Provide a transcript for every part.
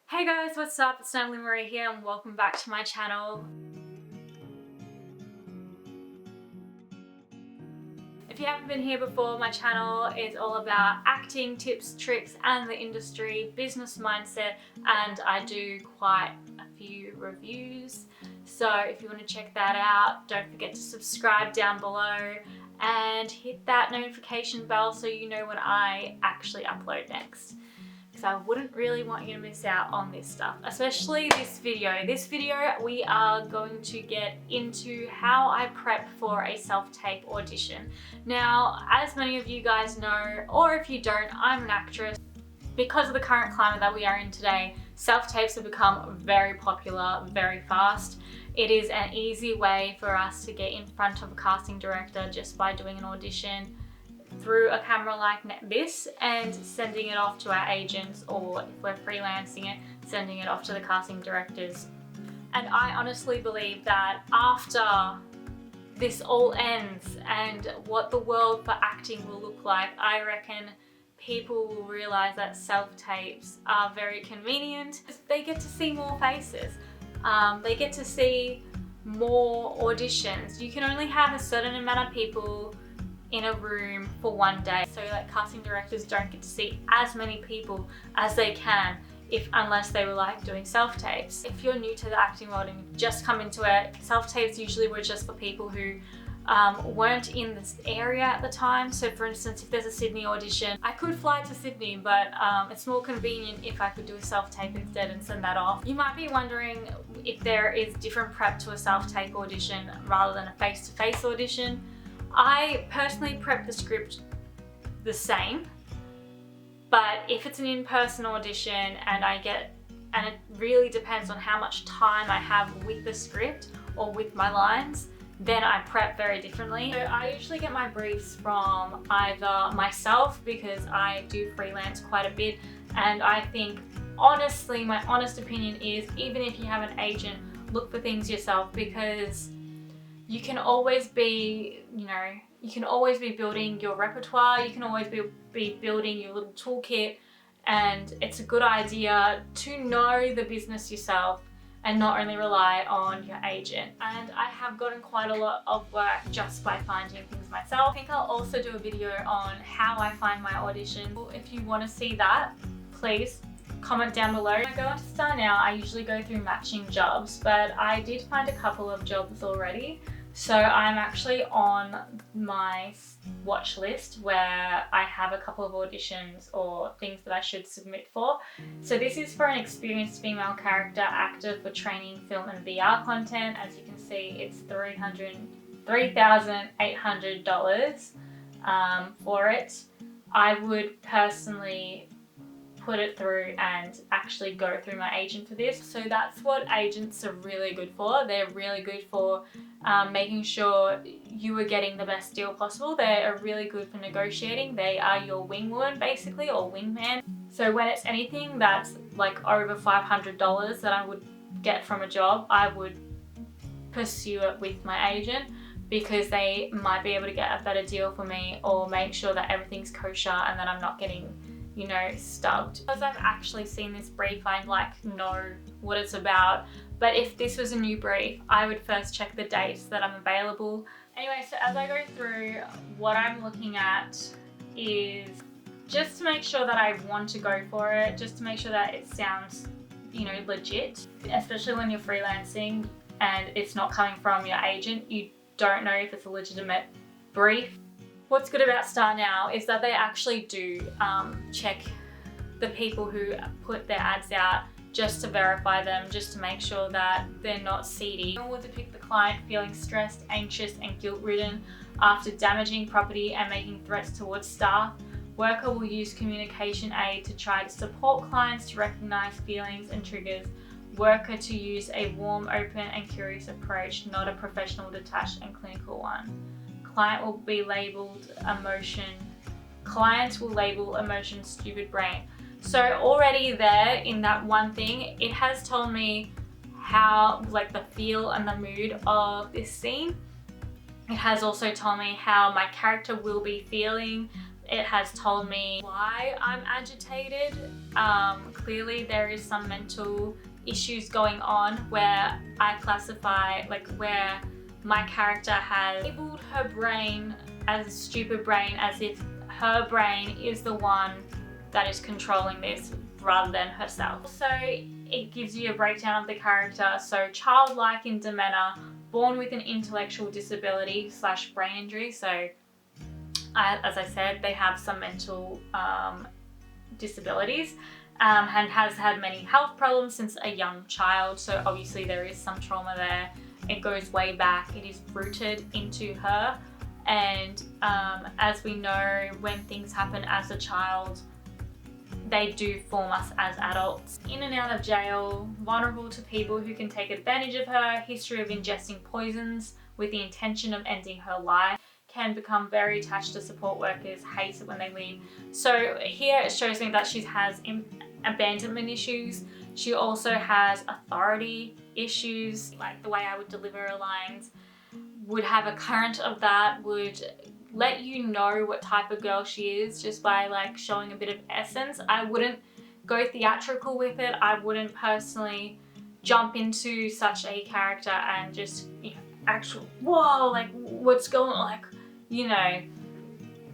Hey guys, what's up? It's Natalie Marie here and welcome back to my channel. If you haven't been here before, my channel is all about acting, tips, tricks, and the industry, business mindset, and I do quite a few reviews. So if you want to check that out, don't forget to subscribe down below and hit that notification bell so you know when I actually upload next. Because I wouldn't really want you to miss out on this stuff, especially this video. This video, we are going to get into how I prep for a self-tape audition. Now, as many of you guys know, or if you don't, I'm an actress. Because of the current climate that we are in today, self-tapes have become very popular very fast. It is an easy way for us to get in front of a casting director just by doing an audition through a camera like this and sending it off to our agents, or if we're freelancing it, sending it off to the casting directors. And I honestly believe that after this all ends and what the world for acting will look like, I reckon people will realize that self-tapes are very convenient. They get to see more faces. They get to see more auditions. You can only have a certain amount of people in a room for one day, so like casting directors don't get to see as many people as they can unless they were like doing self-tapes. If you're new to the acting world and you've just come into it, self-tapes usually were just for people who weren't in this area at the time. So for instance, if there's a Sydney audition, I could fly to Sydney, but it's more convenient if I could do a self-tape instead and send that off. You might be wondering if there is different prep to a self-tape audition rather than a face-to-face audition. I personally prep the script the same, but if it's an in-person audition and it really depends on how much time I have with the script or with my lines, then I prep very differently. So I usually get my briefs from either myself, because I do freelance quite a bit, and I think honestly, my honest opinion is, even if you have an agent, look for things yourself, because you can always be, you can always be building your repertoire, you can always be building your little toolkit, and it's a good idea to know the business yourself and not only rely on your agent. And I have gotten quite a lot of work just by finding things myself. I think I'll also do a video on how I find my audition. If you want to see that, please comment down below. When I go into Star Now, I usually go through matching jobs, but I did find a couple of jobs already. So I'm actually on my watch list where I have a couple of auditions or things that I should submit for. So this is for an experienced female character actor for training, film and VR content. As you can see, it's $3,800 for it. I would personally put it through and actually go through my agent for this. So that's what agents are really good for. They're really good for making sure you are getting the best deal possible. They are really good for negotiating. They are your wingwoman basically, or wingman. So when it's anything that's like over $500 that I would get from a job, I would pursue it with my agent, because they might be able to get a better deal for me or make sure that everything's kosher and that I'm not getting stubbed. Because I've actually seen this brief, I know what it's about. But if this was a new brief, I would first check the dates that I'm available. Anyway, so as I go through, what I'm looking at is just to make sure that I want to go for it, just to make sure that it sounds, legit. Especially when you're freelancing and it's not coming from your agent, you don't know if it's a legitimate brief. What's good about Star Now is that they actually do check the people who put their ads out, just to verify them, just to make sure that they're not seedy. It will depict the client feeling stressed, anxious and guilt-ridden after damaging property and making threats towards staff. Worker will use communication aid to try to support clients to recognize feelings and triggers. Worker to use a warm, open and curious approach, not a professional, detached and clinical one. Client will label emotion stupid brain. So already there in that one thing, it has told me how, the feel and the mood of this scene. It has also told me how my character will be feeling It has told me why I'm agitated. Clearly there is some mental issues going on where I classify, like where my character has labeled her brain as a stupid brain, as if her brain is the one that is controlling this rather than herself. So it gives you a breakdown of the character. So childlike in demeanor, born with an intellectual disability / brain injury. So as I said, they have some mental disabilities, and has had many health problems since a young child. So obviously there is some trauma there. It goes way back. It is rooted into her. And as we know, when things happen as a child, they do form us as adults. In and out of jail, vulnerable to people who can take advantage of her, history of ingesting poisons with the intention of ending her life, can become very attached to support workers, hates it when they leave. So here it shows me that she has abandonment issues. She also has authority issues, like the way I would deliver her lines would have a current of that, would let you know what type of girl she is just by like showing a bit of essence. I wouldn't go theatrical with it. I wouldn't personally jump into such a character and just, you know, actual, whoa, like what's going on, like, you know,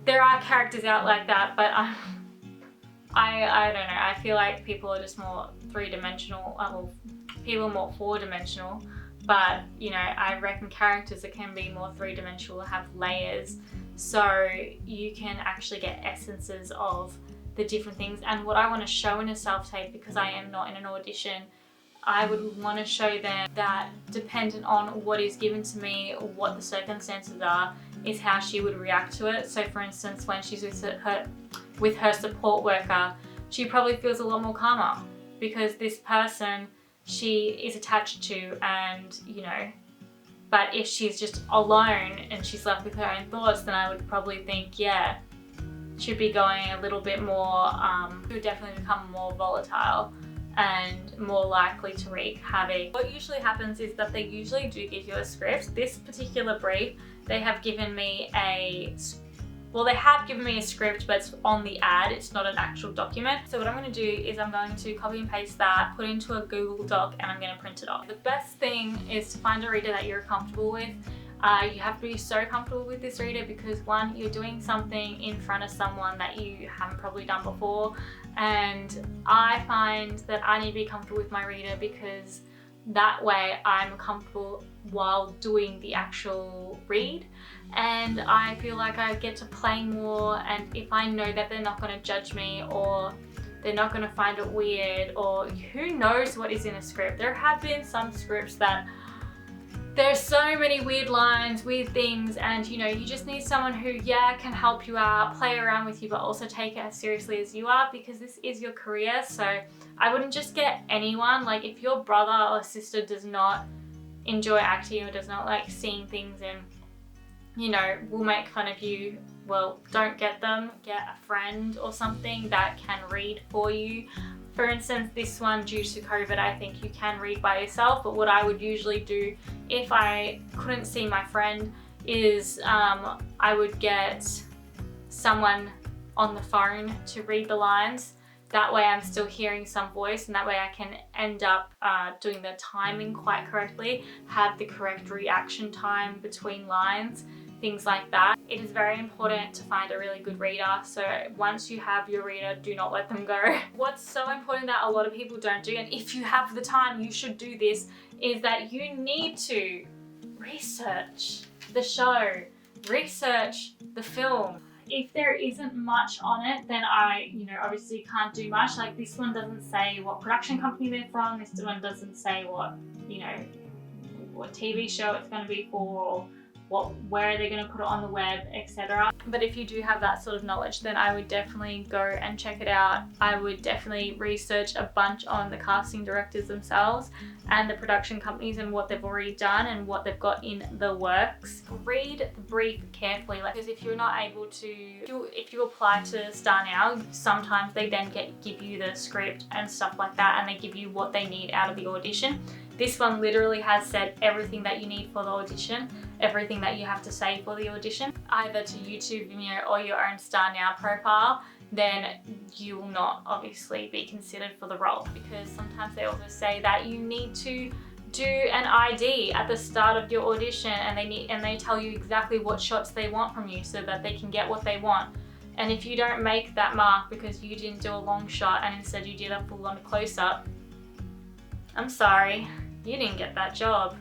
there are characters out like that, but I don't know. I feel like people are just more three-dimensional, well, people are more four-dimensional, but you know, I reckon characters that can be more three-dimensional have layers, so you can actually get essences of the different things. And what I want to show in a self-tape, because I am not in an audition, I would want to show them that dependent on what is given to me, what the circumstances are, is how she would react to it. So for instance, when she's with her support worker, she probably feels a lot more calmer because this person she is attached to, and you know, but if she's just alone and she's left with her own thoughts, then I would probably think, yeah, she'd be going a little bit more, she would definitely become more volatile and more likely to wreak havoc. What usually happens is that they usually do give you a script. This particular brief, they have given me they have given me a script, but it's on the ad, it's not an actual document. So what I'm going to do is I'm going to copy and paste that, put it into a Google Doc, and I'm going to print it off. The best thing is to find a reader that you're comfortable with. You have to be so comfortable with this reader because one, you're doing something in front of someone that you haven't probably done before, and I find that I need to be comfortable with my reader because that way I'm comfortable while doing the actual read, and I feel like I get to play more, and if I know that they're not going to judge me or they're not going to find it weird, or who knows what is in a script. There have been some scripts that there's so many weird lines, weird things, and you know, you just need someone who, yeah, can help you out, play around with you, but also take it as seriously as you are, because this is your career. So I wouldn't just get anyone. Like if your brother or sister does not enjoy acting or does not like seeing things and, you know, will make fun of you, well, don't get them. Get a friend or something that can read for you. For instance, this one, due to COVID, I think you can read by yourself, but what I would usually do if I couldn't see my friend is I would get someone on the phone to read the lines. That way I'm still hearing some voice, and that way I can end up doing the timing quite correctly, have the correct reaction time between lines, things like that. It is very important to find a really good reader. So once you have your reader, do not let them go. What's so important that a lot of people don't do, and if you have the time, you should do this, is that you need to research the show, research the film. If there isn't much on it, then I, you know, obviously can't do much. Like this one doesn't say what production company they're from. This one doesn't say what, you know, what TV show it's going to be for, or where they're going to put it on the web, etc. But if you do have that sort of knowledge, then I would definitely go and check it out. I would definitely research a bunch on the casting directors themselves and the production companies and what they've already done and what they've got in the works. Read the brief carefully, like, because if you're not able to, if you apply to Star Now, sometimes they then give you the script and stuff like that, and they give you what they need out of the audition. This one literally has said everything that you need for the audition, everything that you have to say for the audition, either to YouTube YouTube Vimeo or your own Star Now profile, then you will not obviously be considered for the role, because sometimes they also say that you need to do an ID at the start of your audition, and they tell you exactly what shots they want from you so that they can get what they want. And if you don't make that mark because you didn't do a long shot and instead you did a full-on close-up, I'm sorry, you didn't get that job.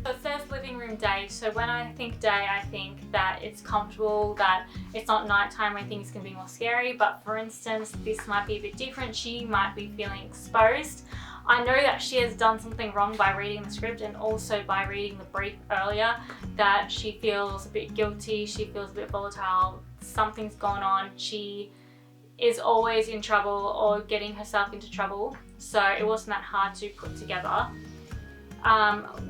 So it says living room day. So when I think day, I think that it's comfortable, that it's not nighttime when things can be more scary. But for instance, this might be a bit different. She might be feeling exposed. I know that she has done something wrong by reading the script and also by reading the brief earlier, that she feels a bit guilty, she feels a bit volatile, something's gone on. She is always in trouble or getting herself into trouble. So it wasn't that hard to put together.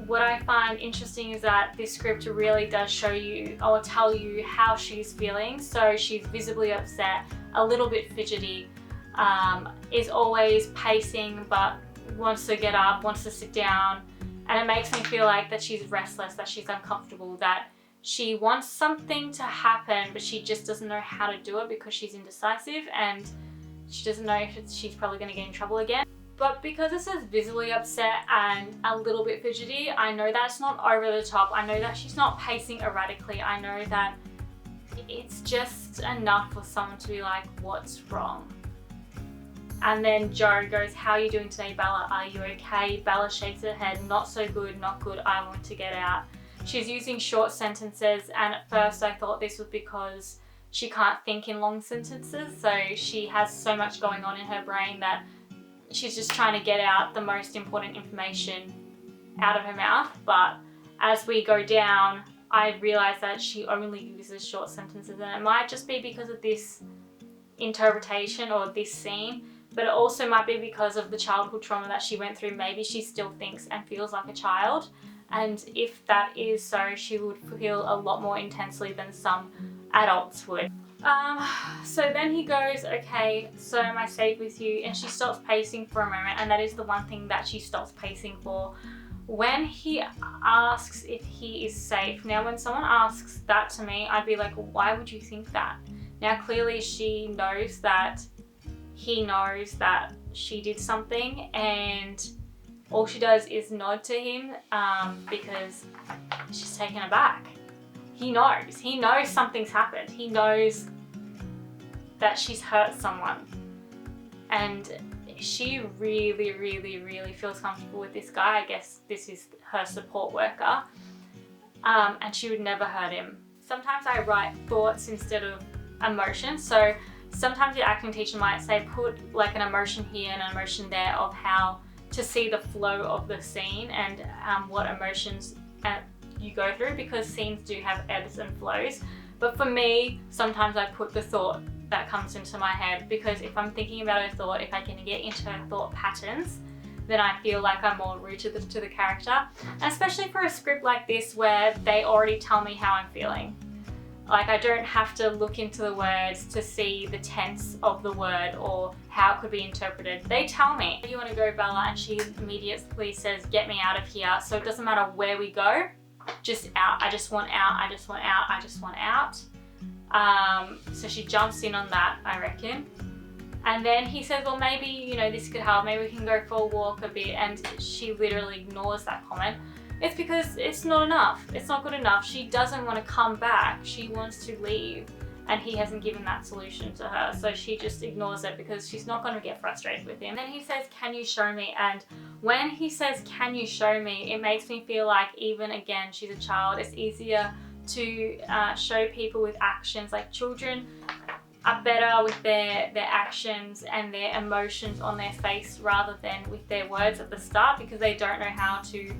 What I find interesting is that this script really does show you or tell you how she's feeling. So she's visibly upset, a little bit fidgety, is always pacing but wants to get up, wants to sit down, and it makes me feel like that she's restless, that she's uncomfortable, that she wants something to happen but she just doesn't know how to do it because she's indecisive and she doesn't know if she's probably going to get in trouble again. But because it says visibly upset and a little bit fidgety, I know that's not over the top. I know that she's not pacing erratically. I know that it's just enough for someone to be like, what's wrong? And then Joe goes, how are you doing today, Bella? Are you okay? Bella shakes her head, not so good, not good, I want to get out. She's using short sentences, and at first I thought this was because she can't think in long sentences. So she has so much going on in her brain that she's just trying to get out the most important information out of her mouth. But as we go down, I realize that she only uses short sentences, and it might just be because of this interpretation or this scene, but it also might be because of the childhood trauma that she went through. Maybe she still thinks and feels like a child, and if that is so, she would feel a lot more intensely than some adults would. So then he goes, okay, so am I safe with you? And she stops pacing for a moment, and that is the one thing that she stops pacing for. When he asks if he is safe, now when someone asks that to me, I'd be like, why would you think that? Now clearly she knows that he knows that she did something, and all she does is nod to him because she's taken aback. He knows something's happened. He knows that she's hurt someone, and she really, really, really feels comfortable with this guy. I guess this is her support worker, and she would never hurt him. Sometimes I write thoughts instead of emotions. So sometimes your acting teacher might say, put like an emotion here and an emotion there of how to see the flow of the scene and what emotions you go through, because scenes do have ebbs and flows. But for me, sometimes I put the thought that comes into my head, because if I'm thinking about a thought, if I can get into her thought patterns, then I feel like I'm more rooted to the character. And especially for a script like this where they already tell me how I'm feeling. Like, I don't have to look into the words to see the tense of the word or how it could be interpreted. They tell me, where do you want to go, Bella? And she immediately says, get me out of here. So it doesn't matter where we go, just out. I just want out, I just want out, I just want out. So she jumps in on that, I reckon. And then he says, well, maybe, you know, this could help. Maybe we can go for a walk a bit. And she literally ignores that comment. It's because it's not enough. It's not good enough. She doesn't want to come back. She wants to leave, and he hasn't given that solution to her. So she just ignores it because she's not going to get frustrated with him. Then he says, can you show me? And when he says, can you show me? It makes me feel like, even again, she's a child. It's easier to show people with actions. Like, children are better with their actions and their emotions on their face rather than with their words at the start, because they don't know how to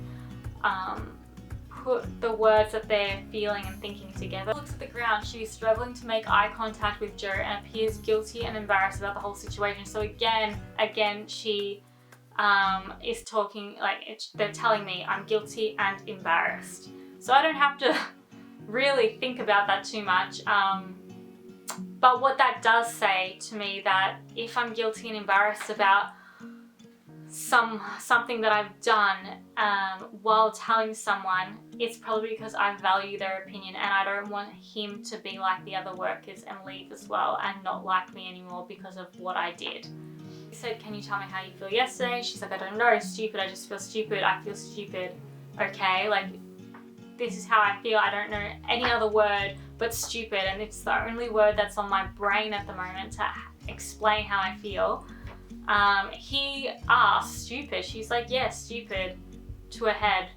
put the words that they're feeling and thinking together. Looks at the ground. She's struggling to make eye contact with Joe and appears guilty and embarrassed about the whole situation. So again, she is talking like they're telling me I'm guilty and embarrassed. So I don't have to really think about that too much. But what that does say to me, that if I'm guilty and embarrassed about something that I've done while telling someone, it's probably because I value their opinion and I don't want him to be like the other workers and leave as well and not like me anymore because of what I did. He said, can you tell me how you feel yesterday? She's like, I don't know, stupid, I just feel stupid, I feel stupid. Okay, like this is how I feel, I don't know any other word but stupid, and it's the only word that's on my brain at the moment to explain how I feel. He asked stupid, she's like, yeah, stupid, to her head.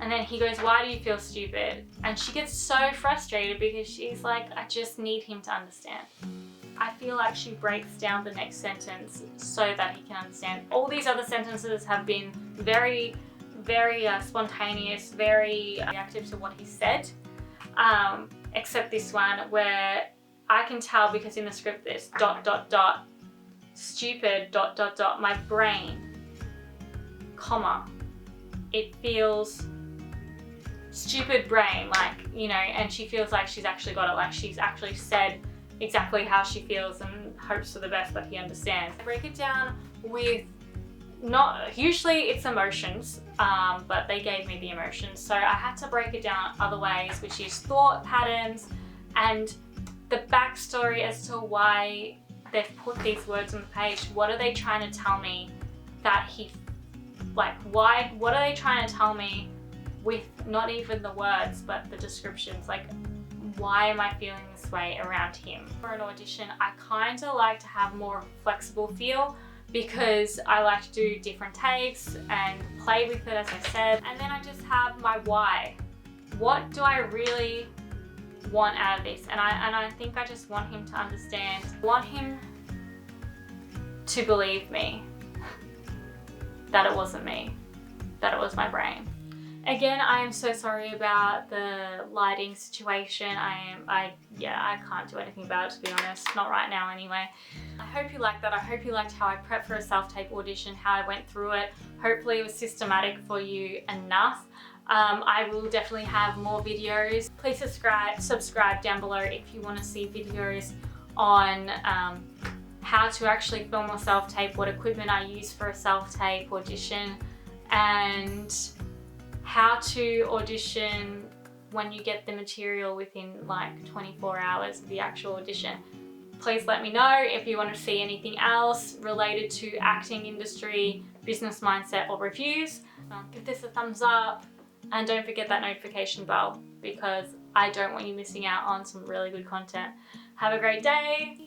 And then he goes, why do you feel stupid? And she gets so frustrated because she's like, I just need him to understand. I feel like she breaks down the next sentence so that he can understand. All these other sentences have been very, very spontaneous, very reactive to what he said, except this one where I can tell because in the script there's ... stupid ... my brain, comma, it feels stupid brain, like, you know, and she feels like she's actually got it, like she's actually said exactly how she feels and hopes for the best that he understands. I break it down with usually it's emotions, but they gave me the emotions, so I had to break it down other ways, which is thought patterns and the backstory as to why they've put these words on the page. What are they trying to tell me that what are they trying to tell me with not even the words but the descriptions? Like, why am I feeling this way around him? For an audition, I kind of like to have more flexible feel because I like to do different takes and play with it, as I said. And then I just have my why. What do I really want out of this? And I think I just want him to understand. I want him to believe me that it wasn't me, that it was my brain. Again, I am so sorry about the lighting situation. I can't do anything about it, to be honest. Not right now anyway. I hope you liked that. I hope you liked how I prepped for a self-tape audition, how I went through it. Hopefully it was systematic for you enough. I will definitely have more videos. Please subscribe down below if you want to see videos on how to actually film a self-tape, what equipment I use for a self-tape audition, and how to audition when you get the material within like 24 hours of the actual audition. Please let me know if you want to see anything else related to acting industry, business mindset, or reviews. Give this a thumbs up and don't forget that notification bell because I don't want you missing out on some really good content. Have a great day.